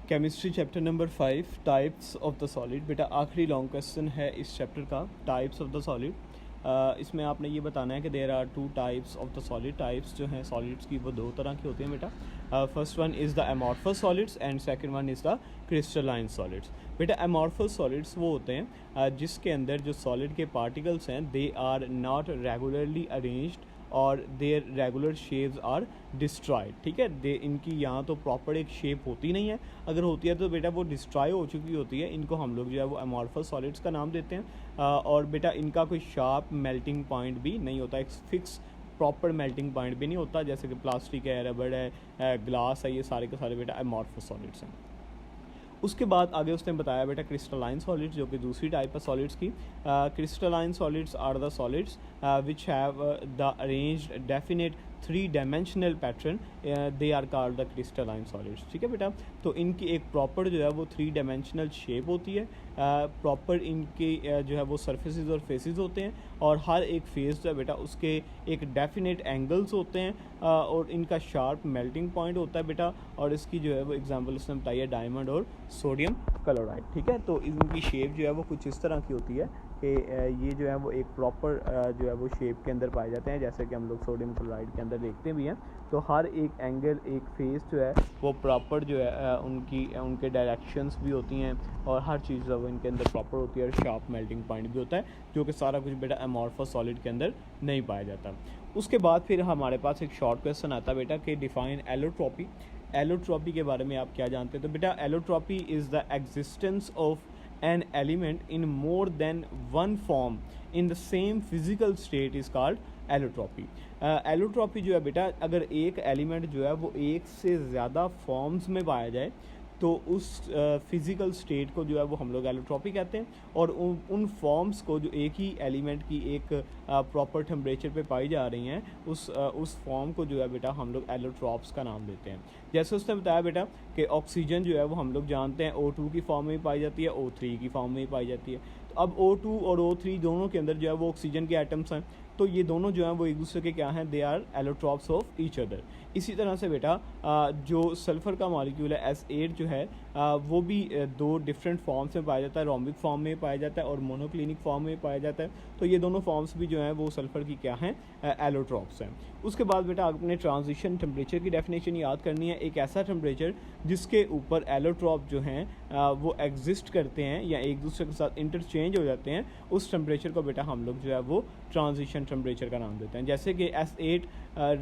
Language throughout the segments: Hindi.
Chemistry chapter number 5 types of the solid. बेटा आखिरी लॉन्ग क्वेश्चन है इस चैप्टर का, टाइप्स ऑफ द सॉलिड। इसमें आपने ये बताना है कि there are 2 types of the solid. Types जो हैं सॉलिड्स की वो 2 तरह की होती हैं बेटा। First one is the amorphous solids and second one is the crystalline solids. बेटा अमॉर्फस सॉलिड्स वो होते हैं जिसके अंदर जो सॉलिड के पार्टिकल्स हैं they are not regularly arranged और their regular shapes are destroyed. ठीक है, दे इनकी यहाँ तो प्रॉपर एक शेप होती नहीं है, अगर होती है तो बेटा वो डिस्ट्रॉय हो चुकी होती है। इनको हम लोग जो है वो अमॉर्फस सॉलिड्स का नाम देते हैं। और बेटा इनका कोई शार्प मेल्टिंग पॉइंट भी नहीं होता, एक फिक्स प्रॉपर मेल्टिंग पॉइंट भी नहीं होता, जैसे कि प्लास्टिक है, रबड़ है, ग्लास है, ये सारे के सारे बेटा अमॉर्फस सॉलिड्स हैं। उसके बाद आगे उसने बताया बेटा क्रिस्टलाइन सॉलिड्स, जो कि दूसरी टाइप है सॉलिड्स की। Crystalline solids are the solids which have the arranged definite 3 dimensional pattern, they are called the crystalline solids. ठीक है बेटा, तो इनकी एक प्रॉपर जो है वो 3 डायमेंशनल शेप होती है, प्रॉपर इनके जो है वो सर्फेसिस और फेसेस होते हैं, और हर एक फेस जो है बेटा उसके एक डेफिनेट एंगल्स होते हैं, और इनका शार्प मेल्टिंग पॉइंट होता है बेटा। और इसकी जो है वो एग्जांपल उसने बताई है डायमंड और सोडियम क्लोराइड। ठीक है, तो इनकी शेप जो है वो कुछ इस तरह की होती है कि ये जो है वो एक प्रॉपर जो है वो शेप के अंदर पाए जाते हैं, जैसे कि हम लोग सोडियम क्लोराइड के अंदर देखते भी हैं। तो हर एक एंगल, एक फेस जो है वो प्रॉपर जो है उनके डायरेक्शंस भी होती हैं, और हर चीज़ जो है वो इनके अंदर प्रॉपर होती है, और शार्प मेल्टिंग पॉइंट भी होता है, जो कि सारा कुछ बेटा अमॉर्फस सॉलिड के अंदर नहीं पाया जाता। उसके बाद फिर हमारे पास एक शॉर्ट क्वेश्चन आता है बेटा कि डिफाइन एलोट्रॉपी। एलोट्रॉपी के बारे में आप क्या जानते हैं? तो बेटा allotropy is the existence of an element in more than one form in the same physical state is called allotropy. Allotropy जो है बेटा, अगर एक एलिमेंट जो है वो एक से ज़्यादा फॉर्म्स में पाया जाए तो उस फिज़िकल स्टेट को जो है वो हम लोग एलोट्रॉपी कहते हैं, और उन फॉर्म्स को जो एक ही एलिमेंट की एक प्रॉपर टेम्परेचर पे पाई जा रही हैं उस फॉर्म को जो है बेटा हम लोग एलोट्रॉप्स का नाम देते हैं। जैसे उसने बताया बेटा कि ऑक्सीजन जो है वो हम लोग जानते हैं O2 की फॉर्म में पाई जाती है, O3 की फॉर्म में पाई जाती है। तो अब O2 और O3 दोनों के अंदर जो है वो ऑक्सीजन के एटम्स हैं, तो ये दोनों जो हैं वो एक दूसरे के क्या हैं, they are allotropes of each other. इसी तरह से बेटा जो सल्फ़र का मॉलिक्यूल है S8 जो है वो भी 2 डिफरेंट फॉर्म्स में पाया जाता है, रोम्बिक फॉर्म में पाया जाता है और मोनोक्लिनिक फॉर्म में पाया जाता है। तो ये दोनों फॉर्म्स भी जो हैं वो सल्फ़र की क्या हैं, एलोट्रॉप्स हैं। उसके बाद बेटा आपने ट्रांजिशन टेम्परेचर की डेफिनेशन याद करनी है, एक ऐसा टेम्परेचर जिसके ऊपर एलोट्रॉप जो हैं वो एग्जिस्ट करते हैं या एक दूसरे के साथ इंटरचेंज हो जाते हैं, उस टेम्परेचर को बेटा हम लोग जो है वो ट्रांजिशन टेम्परेचर का नाम देते हैं। जैसे कि S8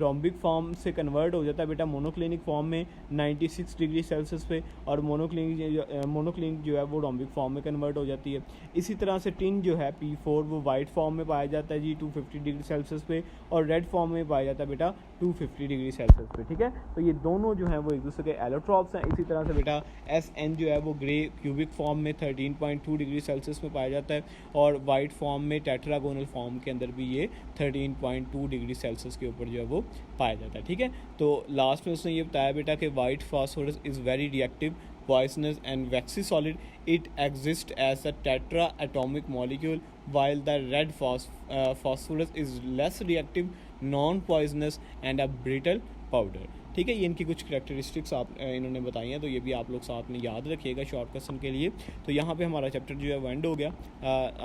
रोम्बिक फॉर्म से कन्वर्ट हो जाता है बेटा मोनोक्लिनिक फॉर्म में 96 डिग्री सेल्सियस पे, और मोनोक्लिनिक जो है वो रोम्बिक फॉर्म में कन्वर्ट हो जाती है। इसी तरह से टिन जो है P4 वो वाइट फॉर्म में पाया जाता है जी 250 डिग्री सेल्सियस पे, और रेड फॉर्म में पाया जाता है बेटा 250 डिग्री सेल्सियस पे। ठीक है, तो ये दोनों जो हैं वो एक दूसरे के एलोट्रॉप्स हैं। इसी तरह से बेटा SN जो है वो ग्रे क्यूबिक फॉर्म में 13.2 डिग्री सेल्सियस में पाया जाता है, और वाइट फॉर्म में टेट्रागोनल फॉर्म के अंदर भी ये 13.2 डिग्री सेल्सियस के ऊपर जो है वो पाया जाता है। ठीक है, तो लास्ट में उसने ये बताया बेटा कि white phosphorus is very reactive, poisonous and waxy solid. It exists as a tetra-atomic molecule, while the red phosphorus is less reactive, non-poisonous and a brittle powder. ठीक है, ये इनकी कुछ करैक्टरिस्टिक्स आप इन्होंने बताई हैं, तो ये भी आप लोग साथ में याद रखिएगा शॉर्ट क्वेश्चन के लिए। तो यहाँ पे हमारा चैप्टर जो है वो एंड हो गया।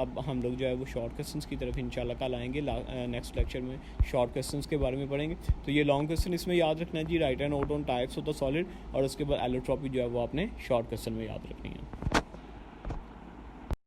अब हम लोग जो है वो शॉर्ट क्वेश्चंस की तरफ इंशाल्लाह कल आएंगे। नेक्स्ट लेक्चर में शॉर्ट क्वेश्चंस के बारे में पढ़ेंगे। तो ये लॉन्ग क्वेश्चन इसमें याद रखना है जी, write and note on types of the solid, और उसके बाद एलोट्रॉपी जो है वो आपने शॉर्ट क्वेश्चन में याद रखनी है।